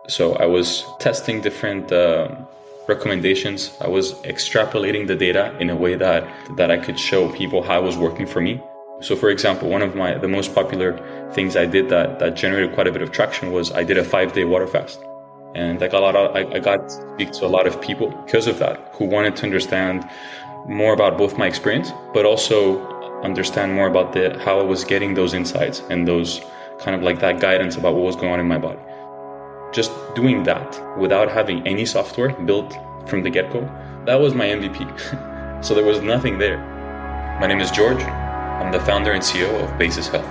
So I was testing different recommendations. I was extrapolating the data in a way that I could show people how it was working for me. So for example, one of the most popular things I did that generated quite a bit of traction was I did a 5-day water fast. And I got to speak to a lot of people because of that, who wanted to understand more about both my experience, but also understand more about how I was getting those insights and those kind of like that guidance about what was going on in my body. Just doing that without having any software built from the get-go, that was my MVP. So there was nothing there. My name is George. I'm the founder and CEO of Basis Health.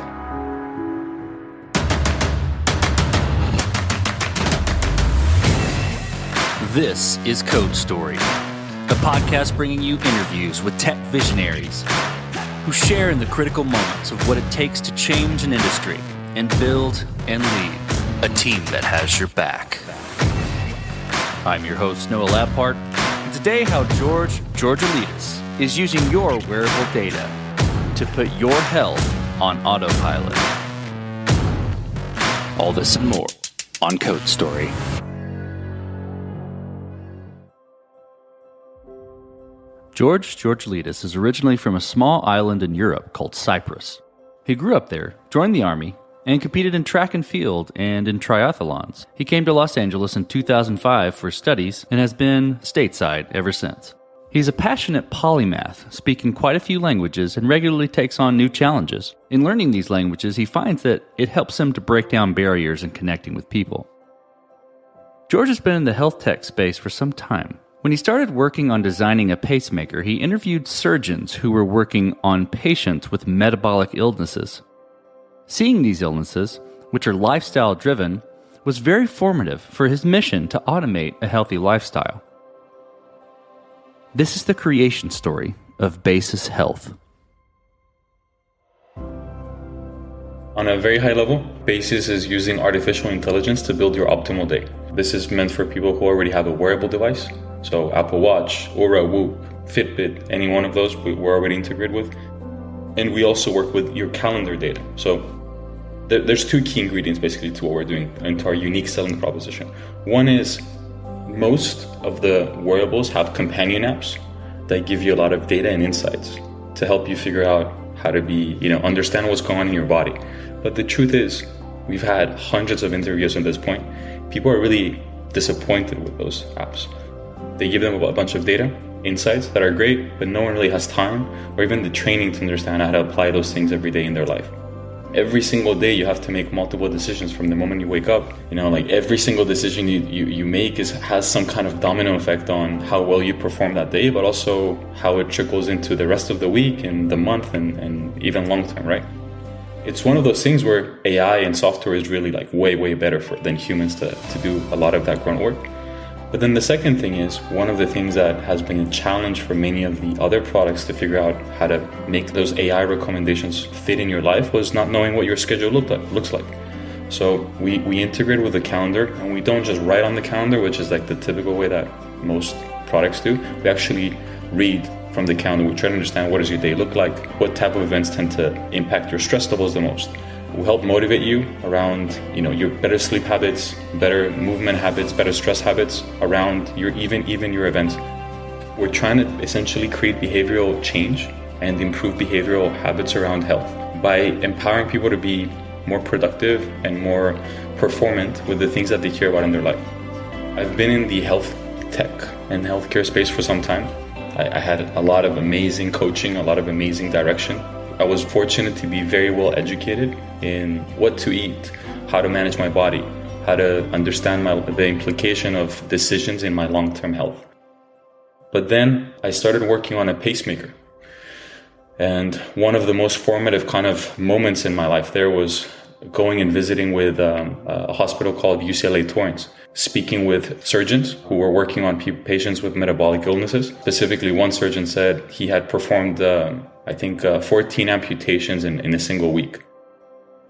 This is Code Story, a podcast bringing you interviews with tech visionaries who share in the critical moments of what it takes to change an industry and build and lead a team that has your back. I'm your host, Noah Lappart, and today how Georgallides is using your wearable data to put your health on autopilot. All this and more on Code Story. Georgallides is originally from a small island in Europe called Cypress. He grew up there, joined the army, and competed in track and field and in triatholons. He came to Los Angeles in 2005 for studies and has been stateside ever since. He's a passionate polymath, speaking quite a few languages and regularly takes on new challenges. In learning these languages, he finds that it helps him to break down barriers in connecting with people. George has been in the health tech space for some time. When he started working on designing a pacemaker, he interviewed surgeons who were working on patients with metabolic illnesses. Seeing these illnesses, which are lifestyle-driven, was very formative for his mission to automate a healthy lifestyle. This is the creation story of Basis Health. On a very high level, Basis is using artificial intelligence to build your optimal day. This is meant for people who already have a wearable device. So Apple Watch, Oura, Whoop, Fitbit, any one of those we're already integrated with. And we also work with your calendar data. So there's two key ingredients basically to what we're doing and to our unique selling proposition. One is most of the wearables have companion apps that give you a lot of data and insights to help you figure out how to understand what's going on in your body. But the truth is, we've had hundreds of interviews at this point. People are really disappointed with those apps. They give them a bunch of data, insights that are great, but no one really has time or even the training to understand how to apply those things every day in their life. Every single day you have to make multiple decisions from the moment you wake up. Every single decision you make has some kind of domino effect on how well you perform that day, but also how it trickles into the rest of the week and the month and even long term, right? It's one of those things where AI and software is really way better than humans to do a lot of that grunt work. But then the second thing is, one of the things that has been a challenge for many of the other products to figure out how to make those AI recommendations fit in your life was not knowing what your schedule looks like. So we integrate with the calendar, and we don't just write on the calendar, which is like the typical way that most products do. We actually read from the calendar. We try to understand, what does your day look like? What type of events tend to impact your stress levels the most? We'll help motivate you around, your better sleep habits, better movement habits, better stress habits around even your events. We're trying to essentially create behavioral change and improve behavioral habits around health by empowering people to be more productive and more performant with the things that they care about in their life. I've been in the health tech and healthcare space for some time. I had a lot of amazing coaching, a lot of amazing direction. I was fortunate to be very well educated in what to eat, how to manage my body, how to understand the implication of decisions in my long-term health. But then I started working on a pacemaker. And one of the most formative kind of moments in my life there was going and visiting with a hospital called UCLA Torrance, speaking with surgeons who were working on patients with metabolic illnesses. Specifically, one surgeon said he had performed 14 amputations in a single week.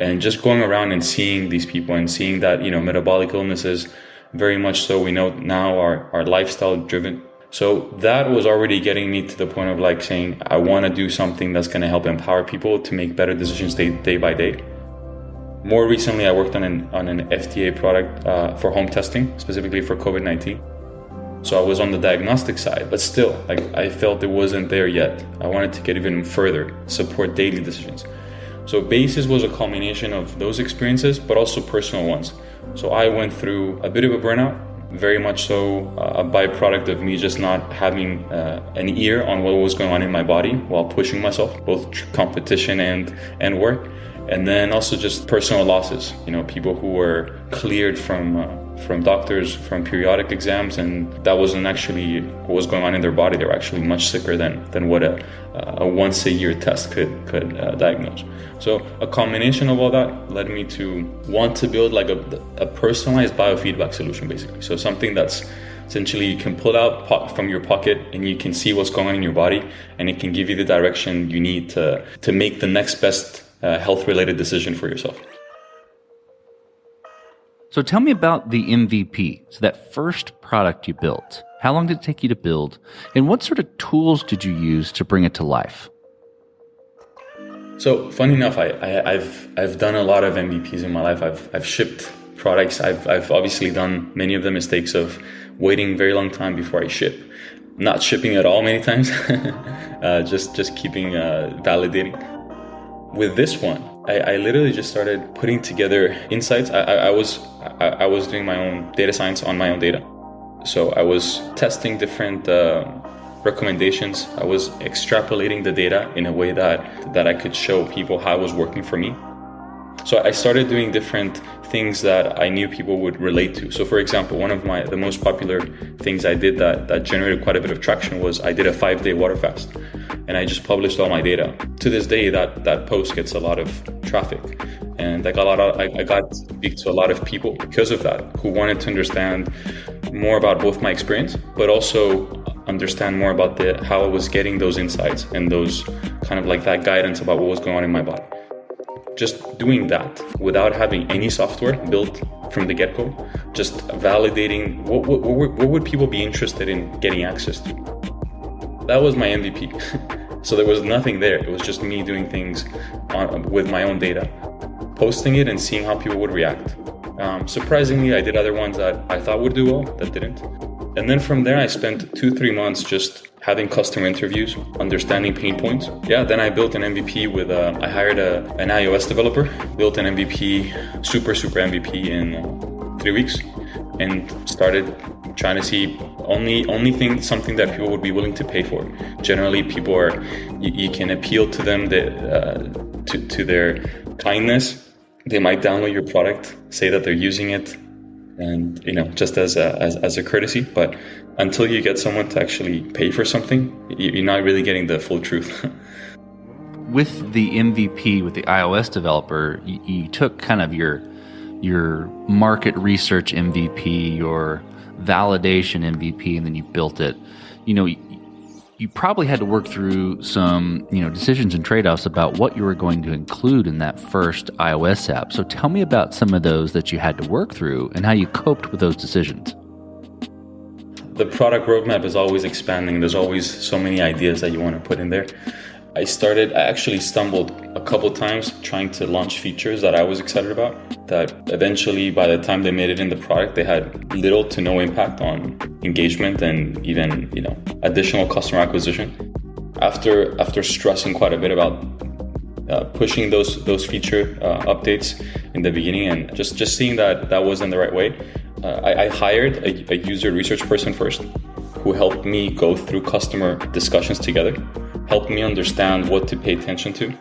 And just going around and seeing these people and seeing that, metabolic illnesses, very much so, we know now are lifestyle driven. So that was already getting me to the point of saying, I want to do something that's going to help empower people to make better decisions day by day. More recently, I worked on an FDA product for home testing, specifically for COVID-19. So I was on the diagnostic side, but still, I felt it wasn't there yet. I wanted to get even further, support daily decisions. So Basis was a culmination of those experiences, but also personal ones. So I went through a bit of a burnout, very much so a byproduct of me just not having an ear on what was going on in my body while pushing myself, both competition and work. And then also just personal losses, people who were cleared from doctors, from periodic exams, and that wasn't actually what was going on in their body. They were actually much sicker than what a once a year test could diagnose. So a combination of all that led me to want to build like a personalized biofeedback solution, basically. So something that's essentially you can pull out from your pocket and you can see what's going on in your body, and it can give you the direction you need to make the next best health-related decision for yourself. So tell me about the MVP, so that first product you built. How long did it take you to build? And what sort of tools did you use to bring it to life? So funny enough, I've done a lot of MVPs in my life. I've shipped products. I've obviously done many of the mistakes of waiting a very long time before I ship. Not shipping at all many times, just keeping validating. With this one, I literally just started putting together insights. I was doing my own data science on my own data. So I was testing different recommendations. I was extrapolating the data in a way that I could show people how it was working for me. So I started doing different things that I knew people would relate to. So for example, one of the most popular things I did that generated quite a bit of traction was I did a 5-day water fast, and I just published all my data. To this day, that post gets a lot of traffic, and I got to speak to a lot of people because of that, who wanted to understand more about both my experience, but also understand more about how I was getting those insights and those kind of like that guidance about what was going on in my body. Just doing that without having any software built from the get-go, just validating what would people be interested in getting access to. That was my MVP. So there was nothing there. It was just me doing things with my own data, posting it and seeing how people would react. Surprisingly, I did other ones that I thought would do well that didn't. And then from there, I spent 2-3 months just having customer interviews, understanding pain points. Then I built an MVP I hired an iOS developer, built an MVP, super MVP in 3 weeks, and started trying to see something that people would be willing to pay for. Generally, people you can appeal to them to their kindness. They might download your product, say that they're using it, and just as a courtesy. But until you get someone to actually pay for something, you're not really getting the full truth. With the MVP, with the iOS developer, you took kind of your market research MVP, your validation MVP, and then you built it. You probably had to work through some, decisions and trade-offs about what you were going to include in that first iOS app. So tell me about some of those that you had to work through and how you coped with those decisions. The product roadmap is always expanding. There's always so many ideas that you want to put in there. I actually stumbled a couple times trying to launch features that I was excited about, that eventually by the time they made it in the product, they had little to no impact on engagement and even, additional customer acquisition. After stressing quite a bit about pushing those feature updates in the beginning and just seeing that wasn't the right way, I hired a user research person first, who helped me go through customer discussions together, helped me understand what to pay attention to.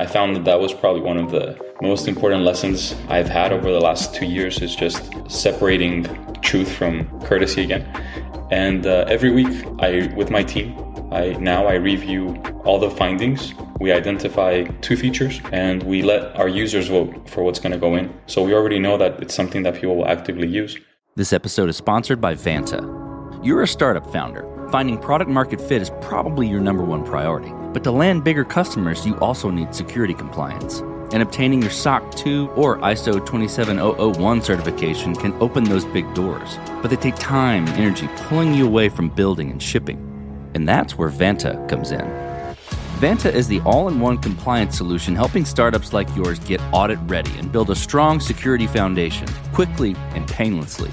I found that was probably one of the most important lessons I've had over the last 2 years, is just separating truth from courtesy again. And every week with my team, I review all the findings. We identify 2 features and we let our users vote for what's going to go in. So we already know that it's something that people will actively use. This episode is sponsored by Vanta. You're a startup founder. Finding product market fit is probably your number one priority. But to land bigger customers, you also need security compliance. And obtaining your SOC 2 or ISO 27001 certification can open those big doors. But they take time and energy, pulling you away from building and shipping. And that's where Vanta comes in. Vanta is the all-in-one compliance solution helping startups like yours get audit ready and build a strong security foundation quickly and painlessly.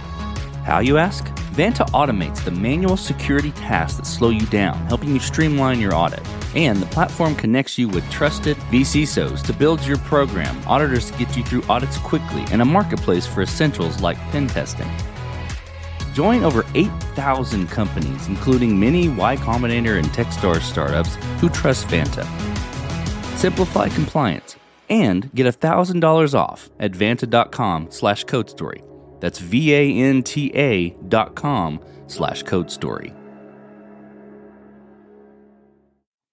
How, you ask? Vanta automates the manual security tasks that slow you down, helping you streamline your audit. And the platform connects you with trusted VCSOs to build your program, auditors to get you through audits quickly, and a marketplace for essentials like pen testing. Join over 8,000 companies, including many Y Combinator and Techstars startups who trust Vanta. Simplify compliance and get $1,000 off at vanta.com/codestory. That's VANTA.com/codestory.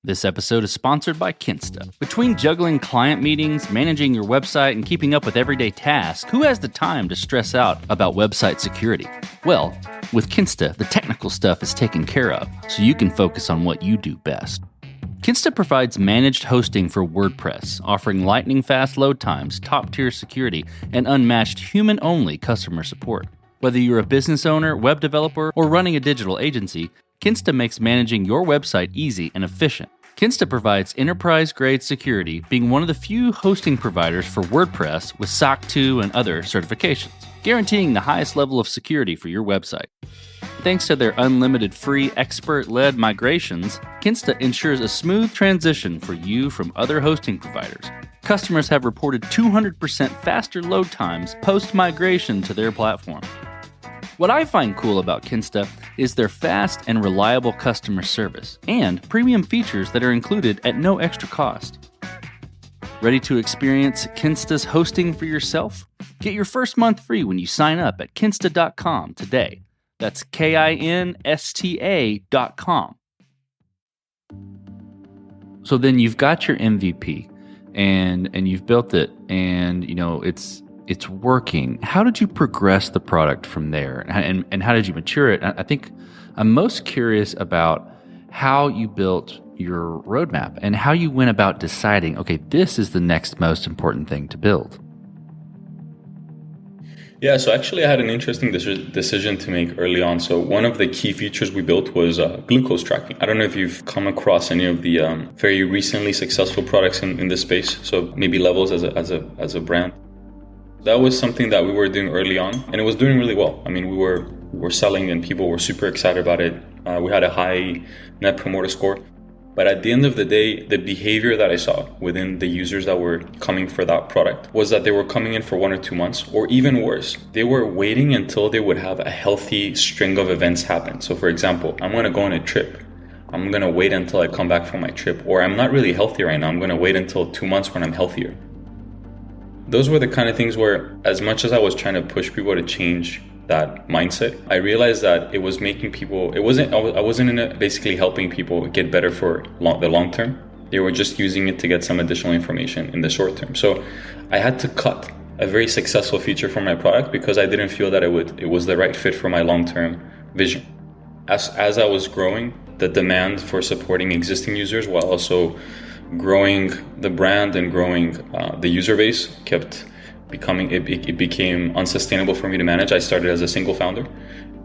This episode is sponsored by Kinsta. Between juggling client meetings, managing your website, and keeping up with everyday tasks, who has the time to stress out about website security? Well, with Kinsta, the technical stuff is taken care of, so you can focus on what you do best. Kinsta provides managed hosting for WordPress, offering lightning-fast load times, top-tier security, and unmatched human-only customer support. Whether you're a business owner, web developer, or running a digital agency, Kinsta makes managing your website easy and efficient. Kinsta provides enterprise-grade security, being one of the few hosting providers for WordPress with SOC 2 and other certifications, guaranteeing the highest level of security for your website. Thanks to their unlimited free expert-led migrations, Kinsta ensures a smooth transition for you from other hosting providers. Customers have reported 200% faster load times post-migration to their platform. What I find cool about Kinsta is their fast and reliable customer service and premium features that are included at no extra cost. Ready to experience Kinsta's hosting for yourself? Get your first month free when you sign up at kinsta.com today. That's KINSTA.com. So then you've got your MVP and you've built it, and it's working. How did you progress the product from there, and how did you mature it? I think I'm most curious about how you built your roadmap and how you went about deciding, okay, this is the next most important thing to build. Yeah, so actually I had an interesting decision to make early on. So one of the key features we built was glucose tracking. I don't know if you've come across any of the very recently successful products in this space. So maybe Levels as a brand. That was something that we were doing early on, and it was doing really well. I mean, we were selling and people were super excited about it. We had a high net promoter score. But at the end of the day, the behavior that I saw within the users that were coming for that product was that they were coming in for 1 or 2 months, or even worse, they were waiting until they would have a healthy string of events happen. So for example, I'm going to go on a trip. I'm going to wait until I come back from my trip, or I'm not really healthy right now. I'm going to wait until 2 months when I'm healthier. Those were the kind of things where, as much as I was trying to push people to change that mindset, I realized that it was making people, I wasn't in it basically helping people get better for the long term. They were just using it to get some additional information in the short term. So I had to cut a very successful feature from my product because I didn't feel that it was the right fit for my long-term vision. As I was growing, the demand for supporting existing users while also growing the brand and growing the user base kept becoming, it became unsustainable for me to manage. I started as a single founder,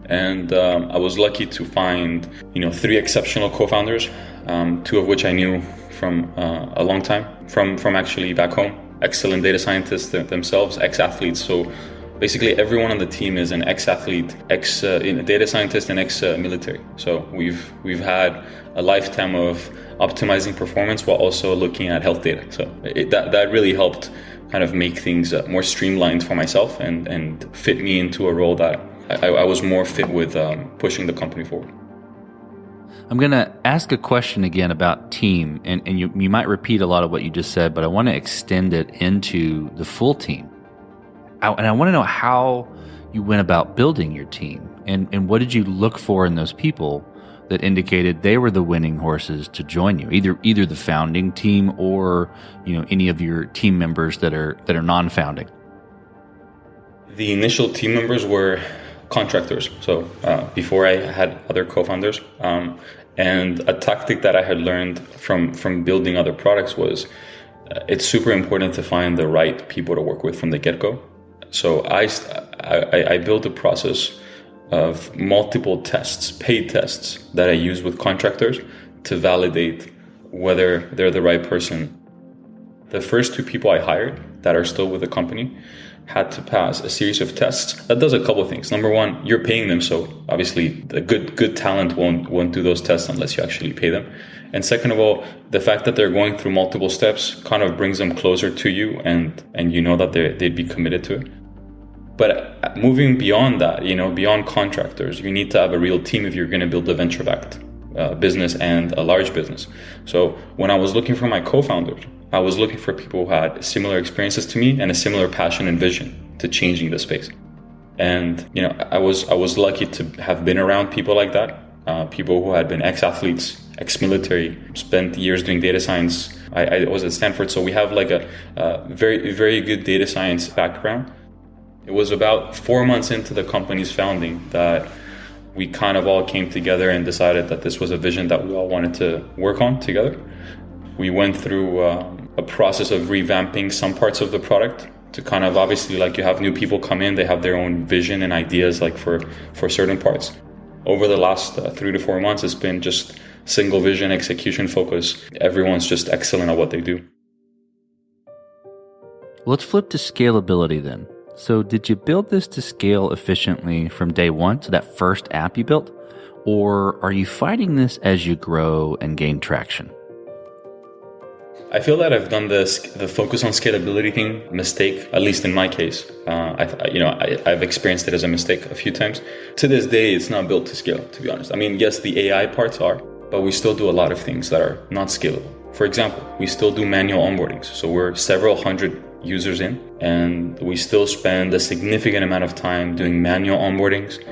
and I was lucky to find 3 exceptional co-founders, 2 of which I knew from a long time from actually back home. Excellent data scientists themselves, ex-athletes. So basically everyone on the team is an ex-athlete, data scientist, and ex-military. So we've had a lifetime of optimizing performance while also looking at health data. So that really helped kind of make things more streamlined for myself and fit me into a role that I was more fit with pushing the company forward. I'm going to ask a question again about team, and you might repeat a lot of what you just said, but I want to extend it into the full team. And I want to know how you went about building your team, and what did you look for in those people that indicated they were the winning horses to join you, either the founding team or any of your team members that are non-founding. The initial team members were contractors. So before I had other co-founders, and a tactic that I had learned from building other products was it's super important to find the right people to work with from the get-go. So I built a process of multiple tests, paid tests that I use with contractors to validate whether they're the right person. The first 2 people I hired that are still with the company had to pass a series of tests. That does a couple of things. Number one, you're paying them, so obviously the good talent won't do those tests unless you actually pay them. And second of all, the fact that they're going through multiple steps kind of brings them closer to you, and you know that they'd be committed to it. But moving beyond that, beyond contractors, you need to have a real team if you're going to build a venture-backed business and a large business. So when I was looking for my co-founders, I was looking for people who had similar experiences to me and a similar passion and vision to changing the space. And I was lucky to have been around people like that, people who had been ex-athletes, ex-military, spent years doing data science. I was at Stanford, so we have like a very, very good data science background. It was about 4 months into the company's founding that we kind of all came together and decided that this was a vision that we all wanted to work on together. We went through a process of revamping some parts of the product to kind of, obviously, like, you have new people come in, they have their own vision and ideas like for certain parts. Over the last 3 to 4 months, it's been just single vision, execution focus. Everyone's just excellent at what they do. Let's flip to scalability then. So did you build this to scale efficiently from day one, so that first app you built? Or are you fighting this as you grow and gain traction? I feel that I've done the focus on scalability thing mistake, at least in my case. I've experienced it as a mistake a few times. To this day, it's not built to scale, to be honest. I mean, yes, the AI parts are, but we still do a lot of things that are not scalable. For example, we still do manual onboardings. So we're several hundred users in, and we still spend a significant amount of time doing manual onboardings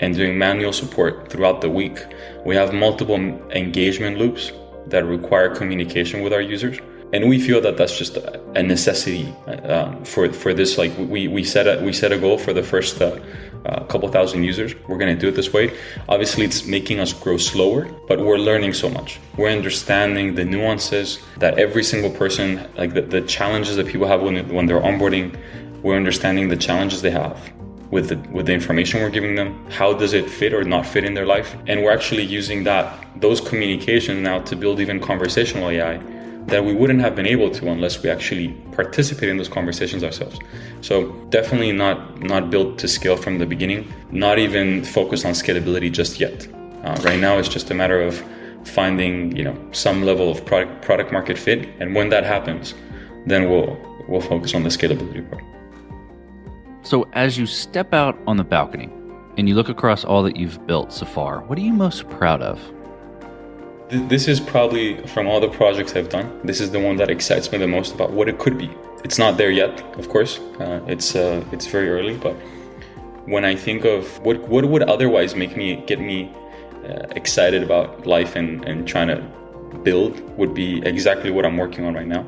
and doing manual support throughout the week. We have multiple engagement loops that require communication with our users, and we feel that that's just a necessity for this. Like, we set a goal for the first couple thousand users. We're going to do it this way. Obviously, it's making us grow slower, but we're learning so much. We're understanding the nuances that every single person, like the challenges that people have when they're onboarding. We're understanding the challenges they have with the information we're giving them. How does it fit or not fit in their life? And we're actually using those communications now to build even conversational AI that we wouldn't have been able to unless we actually participate in those conversations ourselves. So definitely not built to scale from the beginning, not even focused on scalability just yet. Right now, it's just a matter of finding some level of product market fit, and when that happens, then we'll focus on the scalability part. So as you step out on the balcony and you look across all that you've built so far, what are you most proud of? This is probably, from all the projects I've done, this is the one that excites me the most about what it could be. It's not there yet, of course. It's very early, but when I think of what would otherwise get me excited about life and trying to build, would be exactly what I'm working on right now.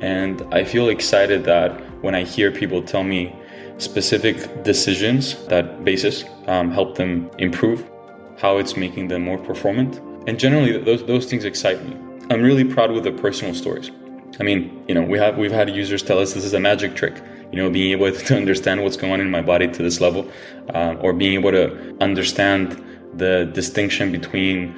And I feel excited that when I hear people tell me specific decisions that basis help them improve, how it's making them more performant. And generally, those things excite me. I'm really proud with the personal stories. I mean, we've had users tell us this is a magic trick. Being able to understand what's going on in my body to this level, or being able to understand the distinction between,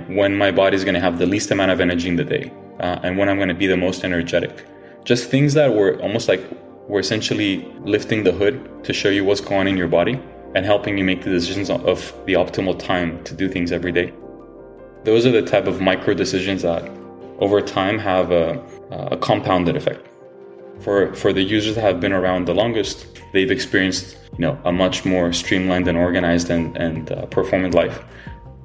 when my body is going to have the least amount of energy in the day, and when I'm going to be the most energetic. Just things that were almost like we're essentially lifting the hood to show you what's going on in your body and helping you make the decisions of the optimal time to do things every day. Those are the type of micro decisions that over time have a compounded effect. For the users that have been around the longest, they've experienced a much more streamlined and organized and performant life.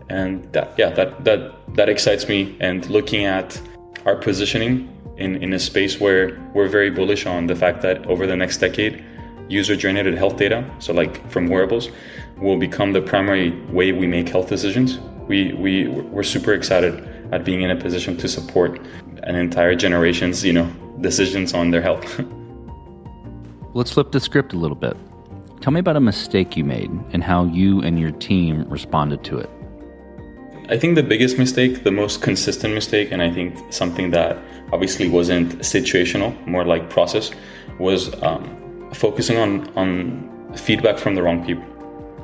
And that excites me. And looking at our positioning in a space where we're very bullish on the fact that over the next decade, user-generated health data, so like from wearables, will become the primary way we make health decisions. We're super excited at being in a position to support an entire generation's decisions on their health. Let's flip the script a little bit. Tell me about a mistake you made and how you and your team responded to it. I think the biggest mistake, the most consistent mistake, and I think something that obviously wasn't situational, more like process, was focusing on feedback from the wrong people.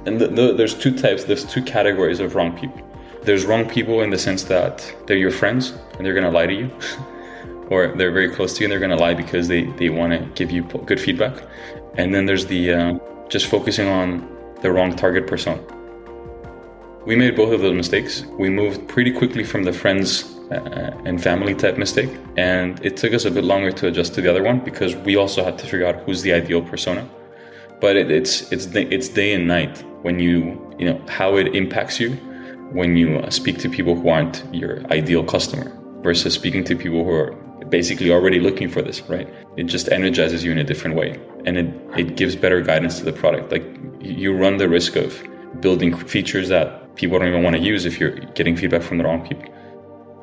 And there's two categories of wrong people. There's wrong people in the sense that they're your friends and they're going to lie to you, or they're very close to you and they're going to lie because they want to give you good feedback. And then there's the just focusing on the wrong target persona. We made both of those mistakes. We moved pretty quickly from the friends and family type mistake, and it took us a bit longer to adjust to the other one because we also had to figure out who's the ideal persona. But it's day and night when you know how it impacts you when you speak to people who aren't your ideal customer versus speaking to people who are basically already looking for this, right? It just energizes you in a different way, and it gives better guidance to the product. Like, you run the risk of building features that people don't even want to use if you're getting feedback from the wrong people.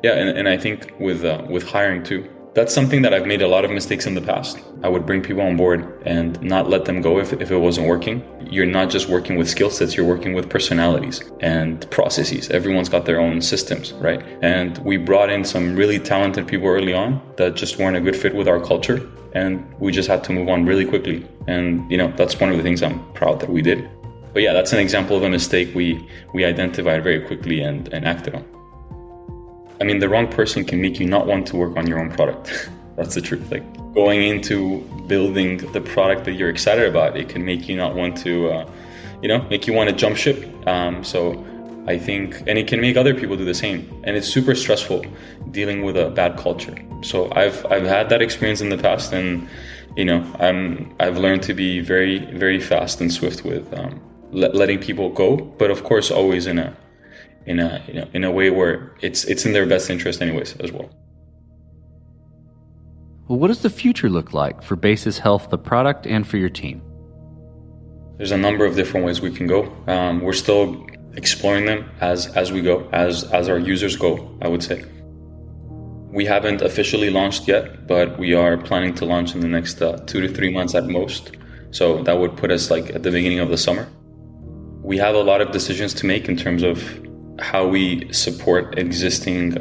Yeah, and I think with hiring too, that's something that I've made a lot of mistakes in the past. I would bring people on board and not let them go if it wasn't working. You're not just working with skill sets, you're working with personalities and processes. Everyone's got their own systems, right? And we brought in some really talented people early on that just weren't a good fit with our culture. And we just had to move on really quickly. And, you know, that's one of the things I'm proud that we did. But yeah, that's an example of a mistake we identified very quickly and acted on. I mean, the wrong person can make you not want to work on your own product. That's the truth. Like, going into building the product that you're excited about, it can make you not want to, make you want to jump ship. So I think, and it can make other people do the same. And it's super stressful dealing with a bad culture. So I've had that experience in the past, and, you know, I've learned to be very, very fast and swift with letting people go. But of course, always in a way where it's in their best interest anyways as well. Well, what does the future look like for Basis Health, the product, and for your team? There's a number of different ways we can go. We're still exploring them as we go, as our users go, I would say. We haven't officially launched yet, but we are planning to launch in the next 2 to 3 months at most. So that would put us like at the beginning of the summer. We have a lot of decisions to make in terms of how we support existing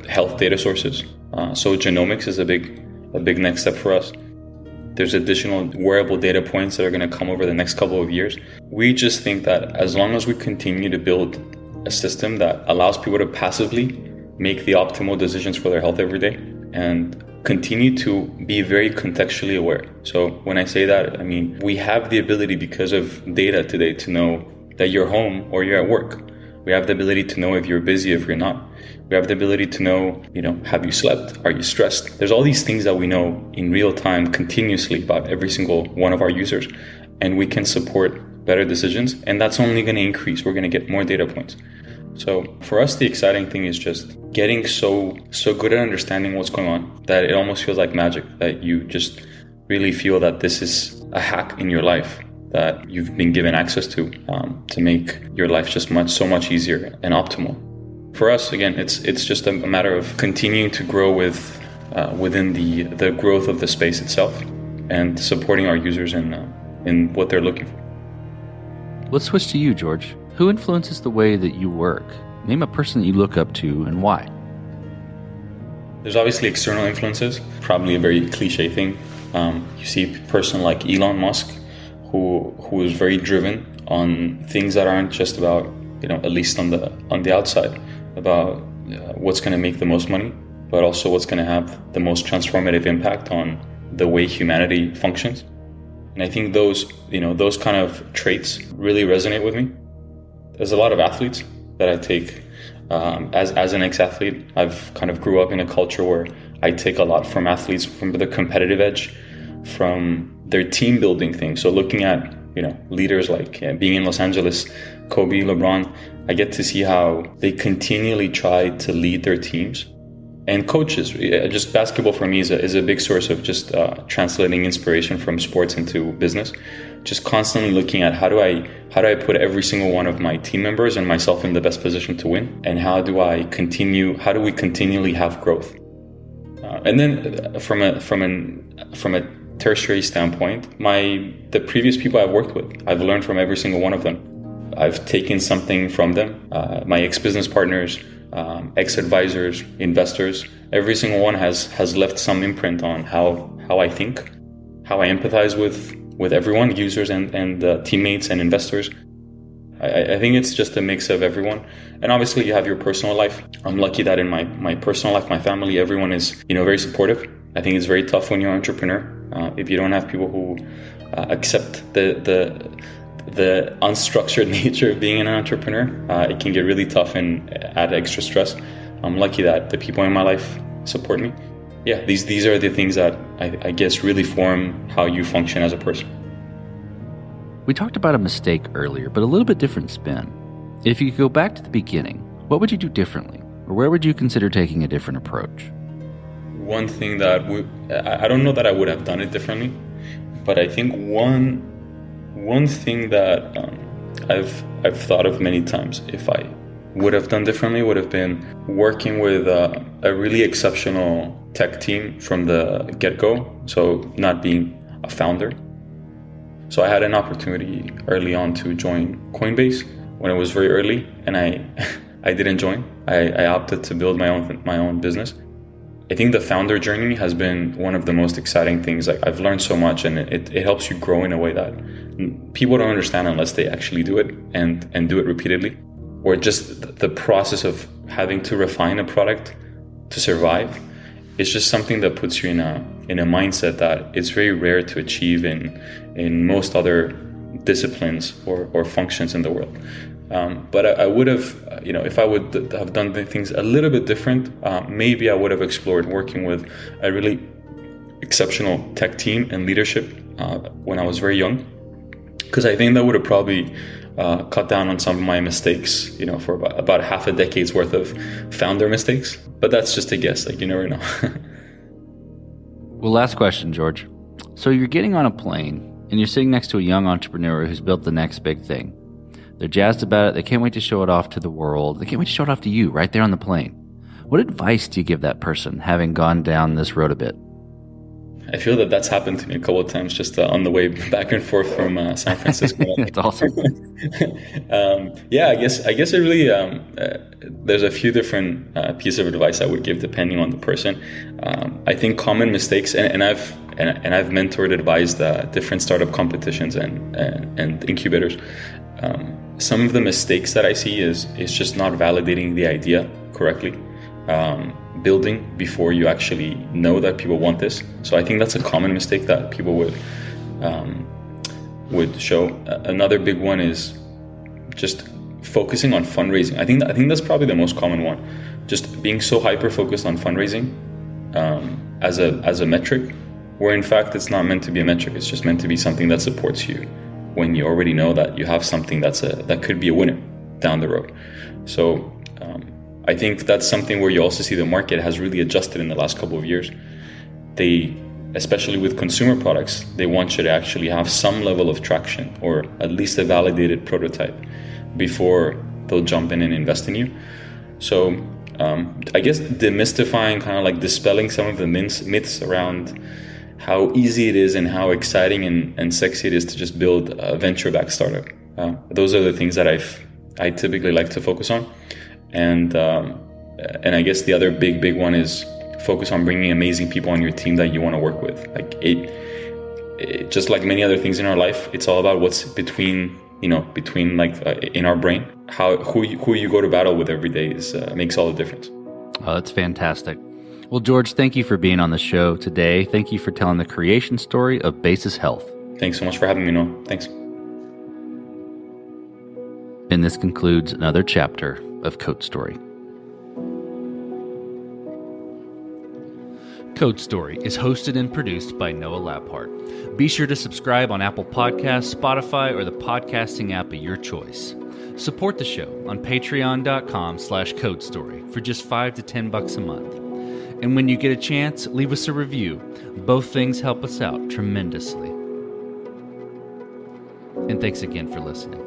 health data sources. So genomics is a big next step for us. There's additional wearable data points that are going to come over the next couple of years. We just think that as long as we continue to build a system that allows people to passively make the optimal decisions for their health every day and continue to be very contextually aware. So when I say that, I mean, we have the ability because of data today to know that you're home or you're at work. We have the ability to know if you're busy, if you're not. We have the ability to know, have you slept? Are you stressed? There's all these things that we know in real time continuously about every single one of our users, and we can support better decisions, and that's only going to increase. We're going to get more data points. So for us, the exciting thing is just getting so good at understanding what's going on that it almost feels like magic, that you just really feel that this is a hack in your life that you've been given access to make your life just so much easier and optimal. For us, again, it's just a matter of continuing to grow within the growth of the space itself and supporting our users in what they're looking for. Let's switch to you, George. Who influences the way that you work? Name a person that you look up to and why. There's obviously external influences, probably a very cliche thing. You see a person like Elon Musk, who is very driven on things that aren't just about, at least on the outside, about what's going to make the most money, but also what's going to have the most transformative impact on the way humanity functions. And I think those kind of traits really resonate with me. There's a lot of athletes that I take as an ex-athlete. I've kind of grew up in a culture where I take a lot from athletes, from the competitive edge, from their team building thing. So looking at, leaders like being in Los Angeles, Kobe, LeBron, I get to see how they continually try to lead their teams. And coaches, just basketball for me is a big source of just translating inspiration from sports into business. Just constantly looking at how do I put every single one of my team members and myself in the best position to win, and how do we continually have growth. And then from a tertiary standpoint, the previous people I've worked with, I've learned from every single one of them. I've taken something from them. My ex-business partners, ex-advisors, investors, every single one has left some imprint on how I think, how I empathize with everyone, users and teammates and investors. I think it's just a mix of everyone. And obviously you have your personal life. I'm lucky that in my personal life, my family, everyone is, very supportive. I think it's very tough when you're an entrepreneur. If you don't have people who accept the unstructured nature of being an entrepreneur, it can get really tough and add extra stress. I'm lucky that the people in my life support me. Yeah, these are the things that I guess really form how you function as a person. We talked about a mistake earlier, but a little bit different spin. If you could go back to the beginning, what would you do differently? Or where would you consider taking a different approach? One thing that I don't know that I would have done it differently, but I think one thing that I've thought of many times, if I would have done differently, would have been working with a really exceptional tech team from the get-go, so not being a founder. So I had an opportunity early on to join Coinbase when it was very early, and I didn't join. I opted to build my own business. I think the founder journey has been one of the most exciting things. Like, I've learned so much, and it helps you grow in a way that people don't understand unless they actually do it and do it repeatedly. Or just the process of having to refine a product to survive. It's just something that puts you in a mindset that it's very rare to achieve in most other disciplines or functions in the world. But I would have, if I would have done things a little bit different, maybe I would have explored working with a really exceptional tech team and leadership when I was very young, because I think that would have probably cut down on some of my mistakes, for about half a decade's worth of founder mistakes. But that's just a guess, you never know. Well, last question, George. So you're getting on a plane and you're sitting next to a young entrepreneur who's built the next big thing. They're jazzed about it. They can't wait to show it off to the world. They can't wait to show it off to you right there on the plane. What advice do you give that person, having gone down this road a bit? I feel that that's happened to me a couple of times just on the way back and forth from San Francisco. That's awesome. I guess it really, there's a few different pieces of advice I would give depending on the person. I think common mistakes, and I've mentored, advised different startup competitions and incubators. Some of the mistakes that I see is just not validating the idea correctly. Building before you actually know that people want this. So I think that's a common mistake that people would show. Another big one is just focusing on fundraising. I think that's probably the most common one. Just being so hyper focused on fundraising as a metric, where in fact it's not meant to be a metric. It's just meant to be something that supports you when you already know that you have something that could be a winner down the road. So I think that's something where you also see the market has really adjusted in the last couple of years. They, especially with consumer products, they want you to actually have some level of traction or at least a validated prototype before they'll jump in and invest in you. So I guess demystifying, kind of like dispelling some of the myths around how easy it is and how exciting and sexy it is to just build a venture-backed startup. Those are the things that I typically like to focus on. And I guess the other big one is focus on bringing amazing people on your team that you want to work with. Like it just like many other things in our life, it's all about what's between in our brain. Who you go to battle with every day makes all the difference. Oh, that's fantastic. Well, George, thank you for being on the show today. Thank you for telling the creation story of Basis Health. Thanks so much for having me, Noah. Thanks. And this concludes another chapter of Code Story. Code Story is hosted and produced by Noah Laphart. Be sure to subscribe on Apple Podcasts, Spotify, or the podcasting app of your choice. Support the show on patreon.com/codestory for just $5 to $10 a month. And when you get a chance, leave us a review. Both things help us out tremendously. And thanks again for listening.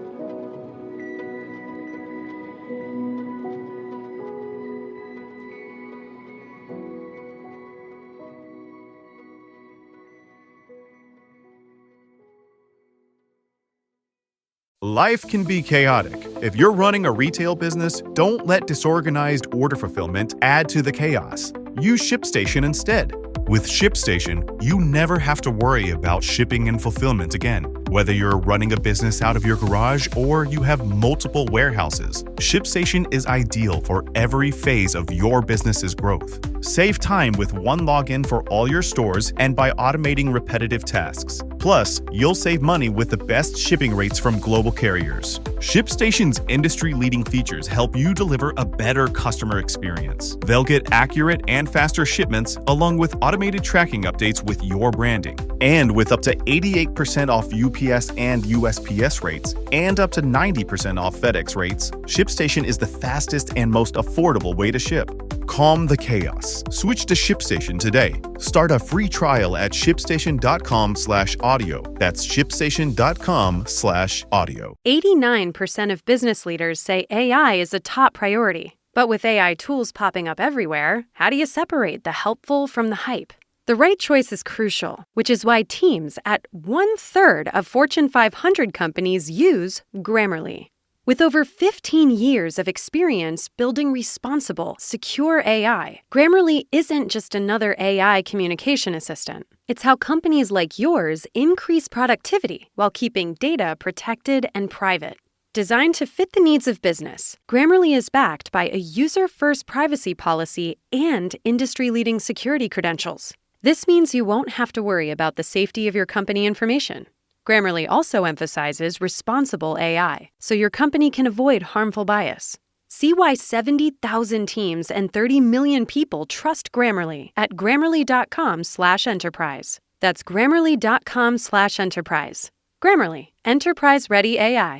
Life can be chaotic. If you're running a retail business, don't let disorganized order fulfillment add to the chaos. Use ShipStation instead. With ShipStation, you never have to worry about shipping and fulfillment again. Whether you're running a business out of your garage or you have multiple warehouses, ShipStation is ideal for every phase of your business's growth. Save time with one login for all your stores and by automating repetitive tasks. Plus, you'll save money with the best shipping rates from global carriers. ShipStation's industry-leading features help you deliver a better customer experience. They'll get accurate and faster shipments along with automated tracking updates with your branding. And with up to 88% off UPS and USPS rates and up to 90% off FedEx rates, ShipStation is the fastest and most affordable way to ship. Calm the chaos. Switch to ShipStation today. Start a free trial at shipstation.com/audio. That's shipstation.com/audio. 89% of business leaders say AI is a top priority. But with AI tools popping up everywhere, how do you separate the helpful from the hype? The right choice is crucial, which is why teams at 1/3 of Fortune 500 companies use Grammarly. With over 15 years of experience building responsible, secure AI, Grammarly isn't just another AI communication assistant. It's how companies like yours increase productivity while keeping data protected and private. Designed to fit the needs of business, Grammarly is backed by a user-first privacy policy and industry-leading security credentials. This means you won't have to worry about the safety of your company information. Grammarly also emphasizes responsible AI, so your company can avoid harmful bias. See why 70,000 teams and 30 million people trust Grammarly at grammarly.com/enterprise. That's grammarly.com/enterprise. Grammarly, enterprise-ready AI.